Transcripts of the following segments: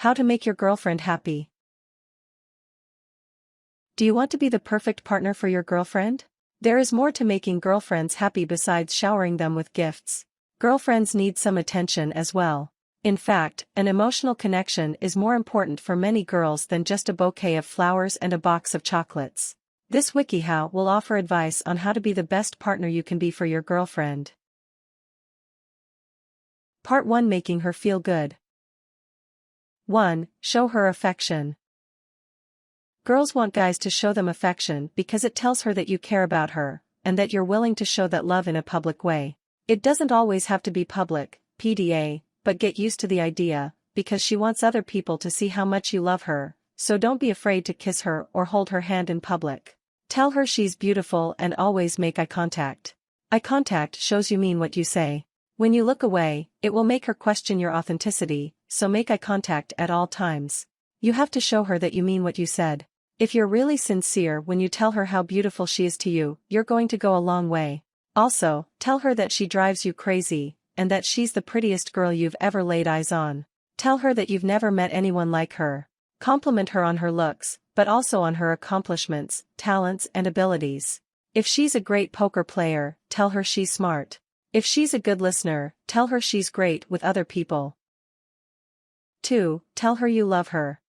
How to make your girlfriend happy. Do you want to be the perfect partner for your girlfriend? There is more to making girlfriends happy besides showering them with gifts. Girlfriends need some attention as well. In fact, an emotional connection is more important for many girls than just a bouquet of flowers and a box of chocolates. This WikiHow will offer advice on how to be the best partner you can be for your girlfriend. Part 1. Making her feel good. 1. Show her affection. Girls want guys to show them affection because it tells her that you care about her, and that you're willing to show that love in a public way. It doesn't always have to be public, PDA, but get used to the idea, because she wants other people to see how much you love her, so don't be afraid to kiss her or hold her hand in public. Tell her she's beautiful and always make eye contact. Eye contact shows you mean what you say. When you look away, it will make her question your authenticity, so make eye contact at all times. You have to show her that you mean what you said. If you're really sincere when you tell her how beautiful she is to you, you're going to go a long way. Also, tell her that she drives you crazy, and that she's the prettiest girl you've ever laid eyes on. Tell her that you've never met anyone like her. Compliment her on her looks, but also on her accomplishments, talents and abilities. If she's a great poker player, tell her she's smart. If she's a good listener, tell her she's great with other people. 2. Tell her you love her.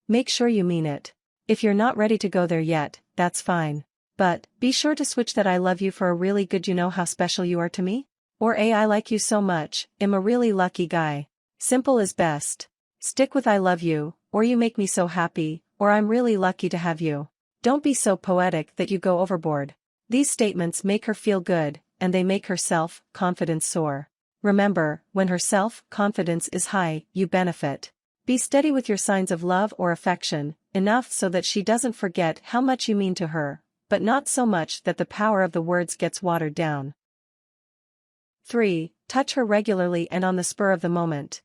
Make sure you mean it. If you're not ready to go there yet, that's fine. But, be sure to switch that I love you for a really good you know how special you are to me? Or I like you so much, I'm a really lucky guy. Simple is best. Stick with I love you, or you make me so happy, or I'm really lucky to have you. Don't be so poetic that you go overboard. These statements make her feel good, and they make her self-confidence soar. Remember, when her self-confidence is high, you benefit. Be steady with your signs of love or affection, enough so that she doesn't forget how much you mean to her, but not so much that the power of the words gets watered down. 3. Touch her regularly and on the spur of the moment.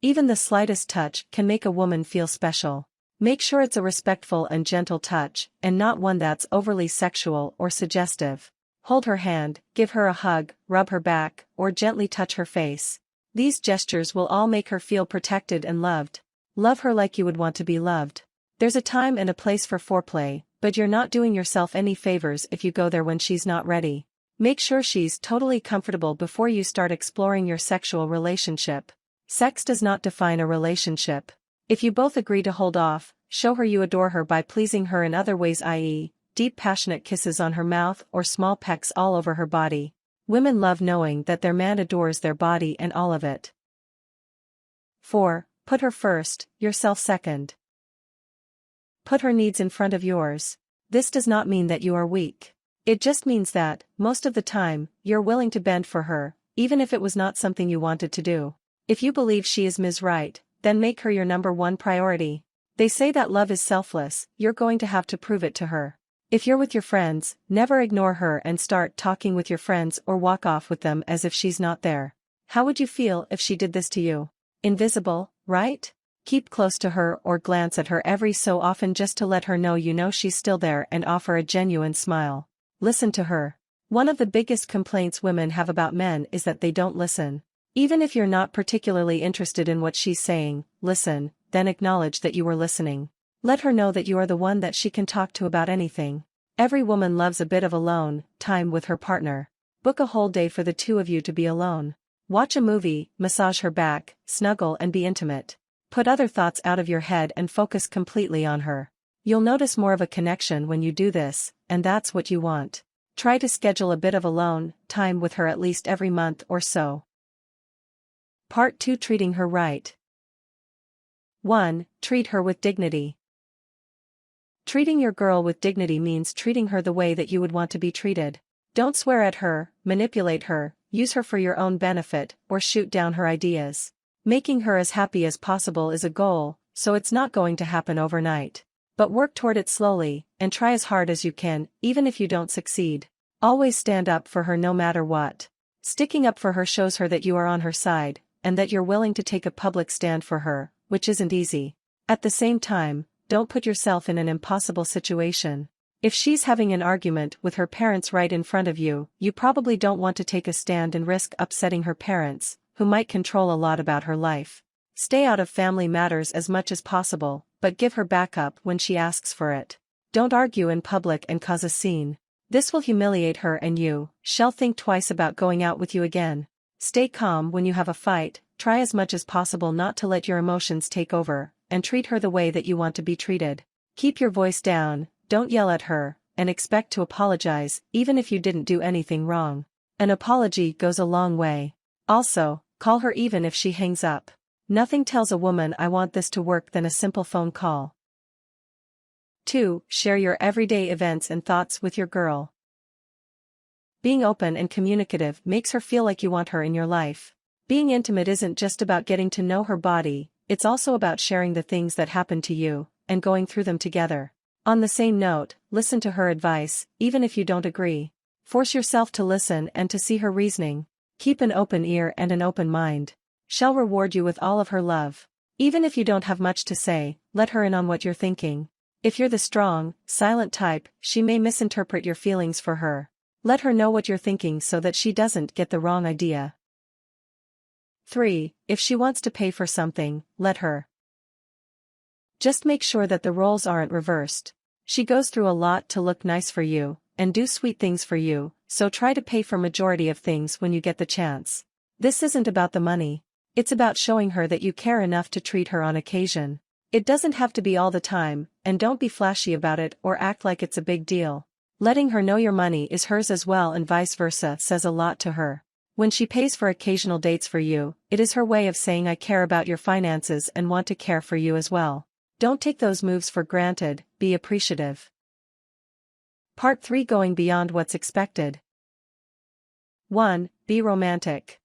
Even the slightest touch can make a woman feel special. Make sure it's a respectful and gentle touch, and not one that's overly sexual or suggestive. Hold her hand, give her a hug, rub her back, or gently touch her face. These gestures will all make her feel protected and loved. Love her like you would want to be loved. There's a time and a place for foreplay, but you're not doing yourself any favors if you go there when she's not ready. Make sure she's totally comfortable before you start exploring your sexual relationship. Sex does not define a relationship. If you both agree to hold off, show her you adore her by pleasing her in other ways, i.e., deep passionate kisses on her mouth or small pecks all over her body. Women love knowing that their man adores their body and all of it. 4. Put her first, yourself second. Put her needs in front of yours. This does not mean that you are weak. It just means that, most of the time, you're willing to bend for her, even if it was not something you wanted to do. If you believe she is Ms. Right, then make her your number one priority. They say that love is selfless, you're going to have to prove it to her. If you're with your friends, never ignore her and start talking with your friends or walk off with them as if she's not there. How would you feel if she did this to you? Invisible, right? Keep close to her or glance at her every so often just to let her know you know she's still there and offer a genuine smile. Listen to her. One of the biggest complaints women have about men is that they don't listen. Even if you're not particularly interested in what she's saying, listen, then acknowledge that you were listening. Let her know that you are the one that she can talk to about anything. Every woman loves a bit of alone time with her partner. Book a whole day for the two of you to be alone. Watch a movie, massage her back, snuggle and be intimate. Put other thoughts out of your head and focus completely on her. You'll notice more of a connection when you do this, and that's what you want. Try to schedule a bit of alone time with her at least every month or so. Part 2. Treating her right. 1. Treat her with dignity. Treating your girl with dignity means treating her the way that you would want to be treated. Don't swear at her, manipulate her, use her for your own benefit, or shoot down her ideas. Making her as happy as possible is a goal, so it's not going to happen overnight. But work toward it slowly, and try as hard as you can, even if you don't succeed. Always stand up for her no matter what. Sticking up for her shows her that you are on her side, and that you're willing to take a public stand for her, which isn't easy. At the same time, don't put yourself in an impossible situation. If she's having an argument with her parents right in front of you, you probably don't want to take a stand and risk upsetting her parents, who might control a lot about her life. Stay out of family matters as much as possible, but give her backup when she asks for it. Don't argue in public and cause a scene. This will humiliate her and she'll think twice about going out with you again. Stay calm when you have a fight, try as much as possible not to let your emotions take over, and treat her the way that you want to be treated. Keep your voice down, don't yell at her, and expect to apologize, even if you didn't do anything wrong. An apology goes a long way. Also, call her even if she hangs up. Nothing tells a woman I want this to work than a simple phone call. 2. Share your everyday events and thoughts with your girl. Being open and communicative makes her feel like you want her in your life. Being intimate isn't just about getting to know her body, it's also about sharing the things that happen to you, and going through them together. On the same note, listen to her advice, even if you don't agree. Force yourself to listen and to see her reasoning. Keep an open ear and an open mind. She'll reward you with all of her love. Even if you don't have much to say, let her in on what you're thinking. If you're the strong, silent type, she may misinterpret your feelings for her. Let her know what you're thinking so that she doesn't get the wrong idea. 3. If she wants to pay for something, let her. Just make sure that the roles aren't reversed. She goes through a lot to look nice for you, and do sweet things for you, so try to pay for majority of things when you get the chance. This isn't about the money. It's about showing her that you care enough to treat her on occasion. It doesn't have to be all the time, and don't be flashy about it or act like it's a big deal. Letting her know your money is hers as well and vice versa says a lot to her. When she pays for occasional dates for you, it is her way of saying I care about your finances and want to care for you as well. Don't take those moves for granted, be appreciative. Part 3. Going beyond what's expected. 1. Be romantic.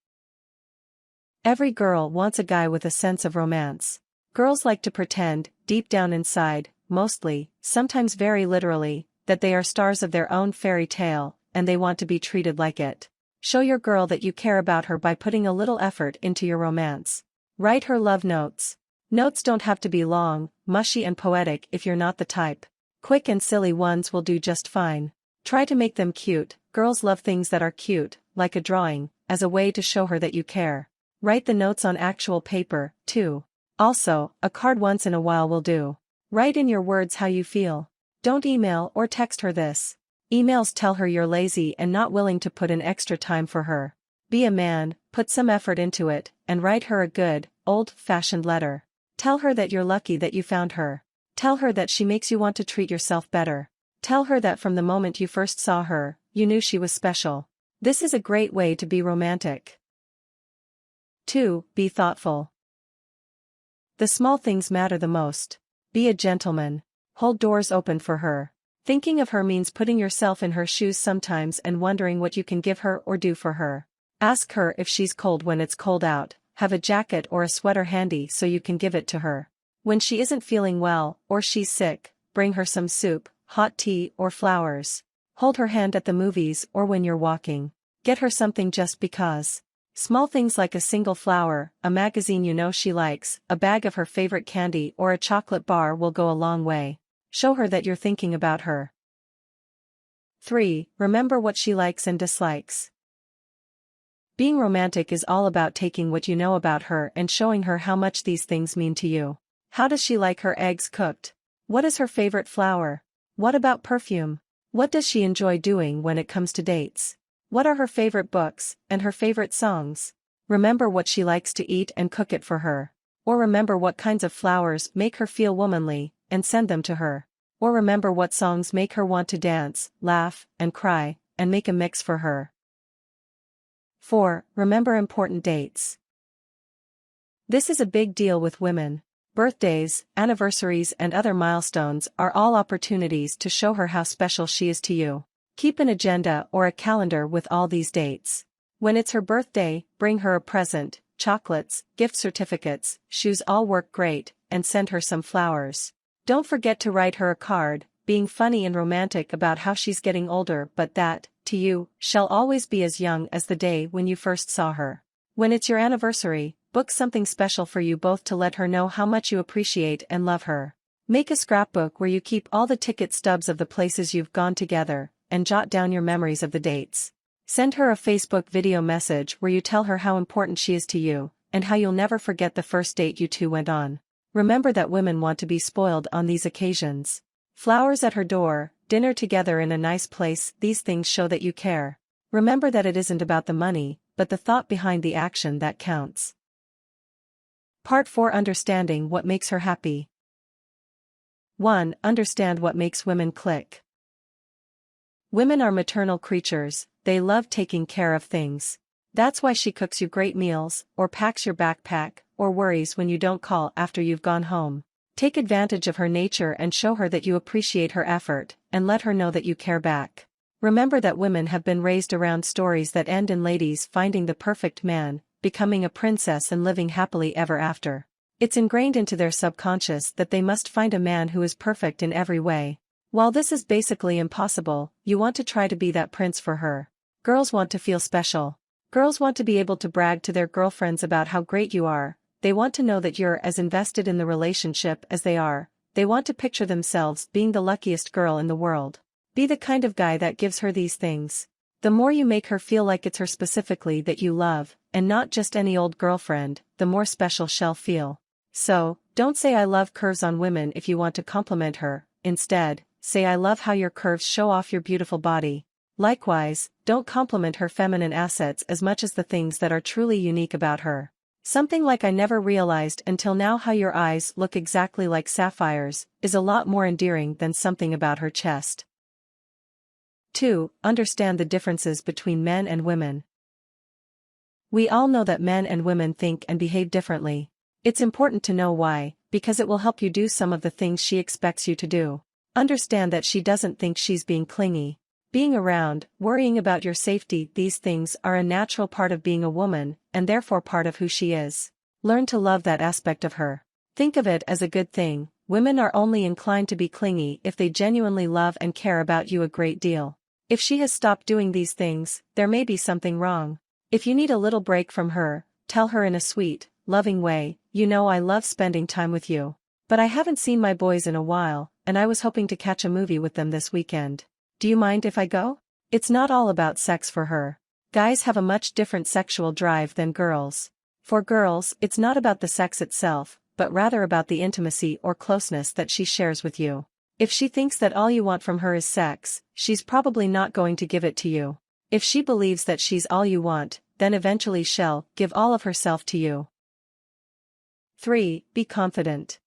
Every girl wants a guy with a sense of romance. Girls like to pretend, deep down inside, mostly, sometimes very literally, that they are stars of their own fairy tale, and they want to be treated like it. Show your girl that you care about her by putting a little effort into your romance. Write her love notes. Notes don't have to be long, mushy and poetic if you're not the type. Quick and silly ones will do just fine. Try to make them cute. Girls love things that are cute, like a drawing, as a way to show her that you care. Write the notes on actual paper, too. Also, a card once in a while will do. Write in your words how you feel. Don't email or text her this. Emails tell her you're lazy and not willing to put in extra time for her. Be a man, put some effort into it, and write her a good, old-fashioned letter. Tell her that you're lucky that you found her. Tell her that she makes you want to treat yourself better. Tell her that from the moment you first saw her, you knew she was special. This is a great way to be romantic. 2. Be thoughtful. The small things matter the most. Be a gentleman. Hold doors open for her. Thinking of her means putting yourself in her shoes sometimes and wondering what you can give her or do for her. Ask her if she's cold when it's cold out. Have a jacket or a sweater handy so you can give it to her. When she isn't feeling well, or she's sick, bring her some soup, hot tea or flowers. Hold her hand at the movies or when you're walking. Get her something just because. Small things like a single flower, a magazine you know she likes, a bag of her favorite candy or a chocolate bar will go a long way. Show her that you're thinking about her. 3. Remember what she likes and dislikes. Being romantic is all about taking what you know about her and showing her how much these things mean to you. How does she like her eggs cooked? What is her favorite flower? What about perfume? What does she enjoy doing when it comes to dates? What are her favorite books, and her favorite songs? Remember what she likes to eat and cook it for her. Or remember what kinds of flowers make her feel womanly, and send them to her. Or remember what songs make her want to dance, laugh, and cry, and make a mix for her. 4. Remember important dates. This is a big deal with women. Birthdays, anniversaries and other milestones are all opportunities to show her how special she is to you. Keep an agenda or a calendar with all these dates. When it's her birthday, bring her a present, chocolates, gift certificates, shoes all work great, and send her some flowers. Don't forget to write her a card, being funny and romantic about how she's getting older but that, to you, shall always be as young as the day when you first saw her. When it's your anniversary, book something special for you both to let her know how much you appreciate and love her. Make a scrapbook where you keep all the ticket stubs of the places you've gone together, and jot down your memories of the dates. Send her a Facebook video message where you tell her how important she is to you, and how you'll never forget the first date you two went on. Remember that women want to be spoiled on these occasions. Flowers at her door, dinner together in a nice place, these things show that you care. Remember that it isn't about the money, but the thought behind the action that counts. Part 4. Understanding what makes her happy. 1. Understand what makes women click. Women are maternal creatures, they love taking care of things. That's why she cooks you great meals, or packs your backpack, or worries when you don't call after you've gone home. Take advantage of her nature and show her that you appreciate her effort, and let her know that you care back. Remember that women have been raised around stories that end in ladies finding the perfect man, becoming a princess and living happily ever after. It's ingrained into their subconscious that they must find a man who is perfect in every way. While this is basically impossible, you want to try to be that prince for her. Girls want to feel special. Girls want to be able to brag to their girlfriends about how great you are. They want to know that you're as invested in the relationship as they are. They want to picture themselves being the luckiest girl in the world. Be the kind of guy that gives her these things. The more you make her feel like it's her specifically that you love, and not just any old girlfriend, the more special she'll feel. So, don't say I love curves on women if you want to compliment her. Instead, say I love how your curves show off your beautiful body. Likewise, don't compliment her feminine assets as much as the things that are truly unique about her. Something like I never realized until now how your eyes look exactly like sapphires is a lot more endearing than something about her chest. 2. Understand the differences between men and women. We all know that men and women think and behave differently. It's important to know why, because it will help you do some of the things she expects you to do. Understand that she doesn't think she's being clingy. Being around, worrying about your safety, these things are a natural part of being a woman, and therefore part of who she is. Learn to love that aspect of her. Think of it as a good thing. Women are only inclined to be clingy if they genuinely love and care about you a great deal. If she has stopped doing these things, there may be something wrong. If you need a little break from her, tell her in a sweet, loving way, you know I love spending time with you. But I haven't seen my boys in a while, and I was hoping to catch a movie with them this weekend. Do you mind if I go? It's not all about sex for her. Guys have a much different sexual drive than girls. For girls, it's not about the sex itself, but rather about the intimacy or closeness that she shares with you. If she thinks that all you want from her is sex, she's probably not going to give it to you. If she believes that she's all you want, then eventually she'll give all of herself to you. 3. Be confident.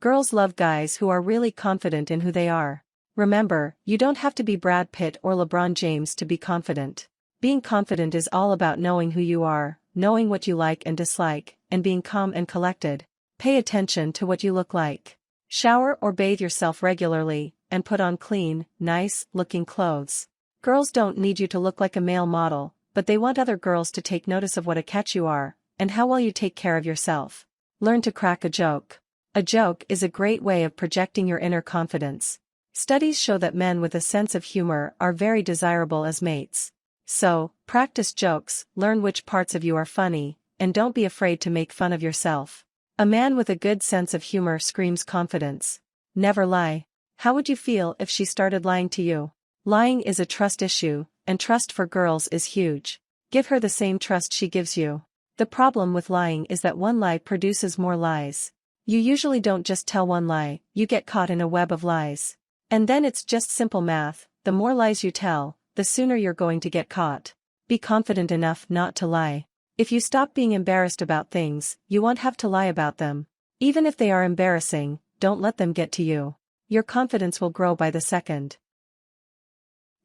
Girls love guys who are really confident in who they are. Remember, you don't have to be Brad Pitt or LeBron James to be confident. Being confident is all about knowing who you are, knowing what you like and dislike, and being calm and collected. Pay attention to what you look like. Shower or bathe yourself regularly, and put on clean, nice-looking clothes. Girls don't need you to look like a male model, but they want other girls to take notice of what a catch you are, and how well you take care of yourself. Learn to crack a joke. A joke is a great way of projecting your inner confidence. Studies show that men with a sense of humor are very desirable as mates. So, practice jokes, learn which parts of you are funny, and don't be afraid to make fun of yourself. A man with a good sense of humor screams confidence. Never lie. How would you feel if she started lying to you? Lying is a trust issue, and trust for girls is huge. Give her the same trust she gives you. The problem with lying is that one lie produces more lies. You usually don't just tell one lie, you get caught in a web of lies. And then it's just simple math, the more lies you tell, the sooner you're going to get caught. Be confident enough not to lie. If you stop being embarrassed about things, you won't have to lie about them. Even if they are embarrassing, don't let them get to you. Your confidence will grow by the second.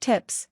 Tips.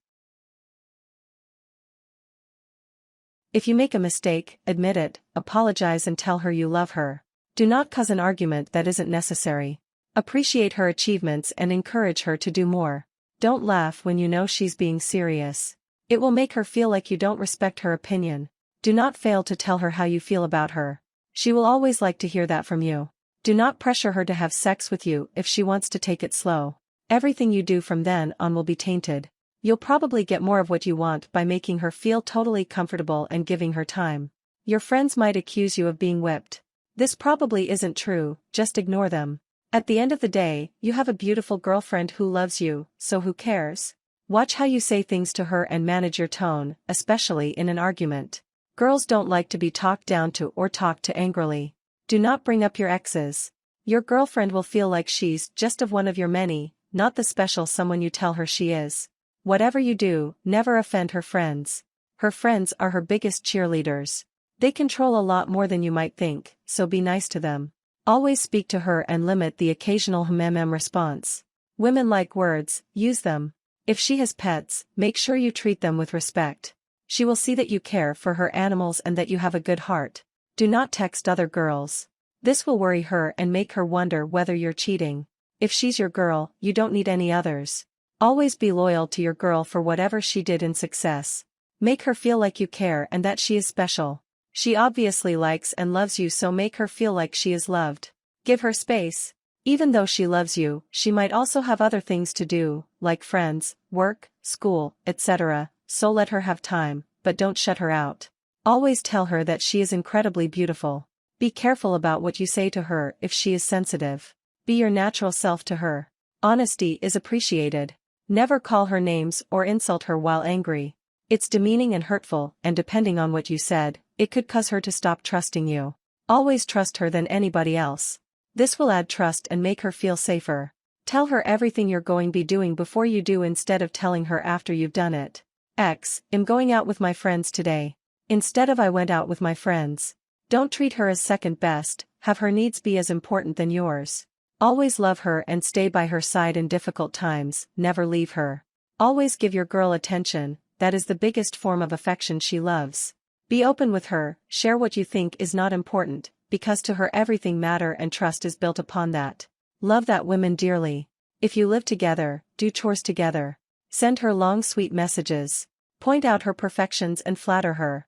If you make a mistake, admit it, apologize and tell her you love her. Do not cause an argument that isn't necessary. Appreciate her achievements and encourage her to do more. Don't laugh when you know she's being serious. It will make her feel like you don't respect her opinion. Do not fail to tell her how you feel about her. She will always like to hear that from you. Do not pressure her to have sex with you if she wants to take it slow. Everything you do from then on will be tainted. You'll probably get more of what you want by making her feel totally comfortable and giving her time. Your friends might accuse you of being whipped. This probably isn't true, just ignore them. At the end of the day, you have a beautiful girlfriend who loves you, so who cares? Watch how you say things to her and manage your tone, especially in an argument. Girls don't like to be talked down to or talked to angrily. Do not bring up your exes. Your girlfriend will feel like she's just one of your many, not the special someone you tell her she is. Whatever you do, never offend her friends. Her friends are her biggest cheerleaders. They control a lot more than you might think, so be nice to them. Always speak to her and limit the occasional response. Women like words, use them. If she has pets, make sure you treat them with respect. She will see that you care for her animals and that you have a good heart. Do not text other girls. This will worry her and make her wonder whether you're cheating. If she's your girl, you don't need any others. Always be loyal to your girl for whatever she did in success. Make her feel like you care and that she is special. She obviously likes and loves you, so make her feel like she is loved. Give her space. Even though she loves you, she might also have other things to do, like friends, work, school, etc., so let her have time, but don't shut her out. Always tell her that she is incredibly beautiful. Be careful about what you say to her if she is sensitive. Be your natural self to her. Honesty is appreciated. Never call her names or insult her while angry. It's demeaning and hurtful, and depending on what you said, it could cause her to stop trusting you. Always trust her than anybody else. This will add trust and make her feel safer. Tell her everything you're going to be doing before you do instead of telling her after you've done it. I'm going out with my friends today. Instead of I went out with my friends. Don't treat her as second best, have her needs be as important than yours. Always love her and stay by her side in difficult times, never leave her. Always give your girl attention, that is the biggest form of affection she loves. Be open with her, share what you think is not important, because to her everything matter and trust is built upon that. Love that woman dearly. If you live together, do chores together. Send her long sweet messages. Point out her perfections and flatter her.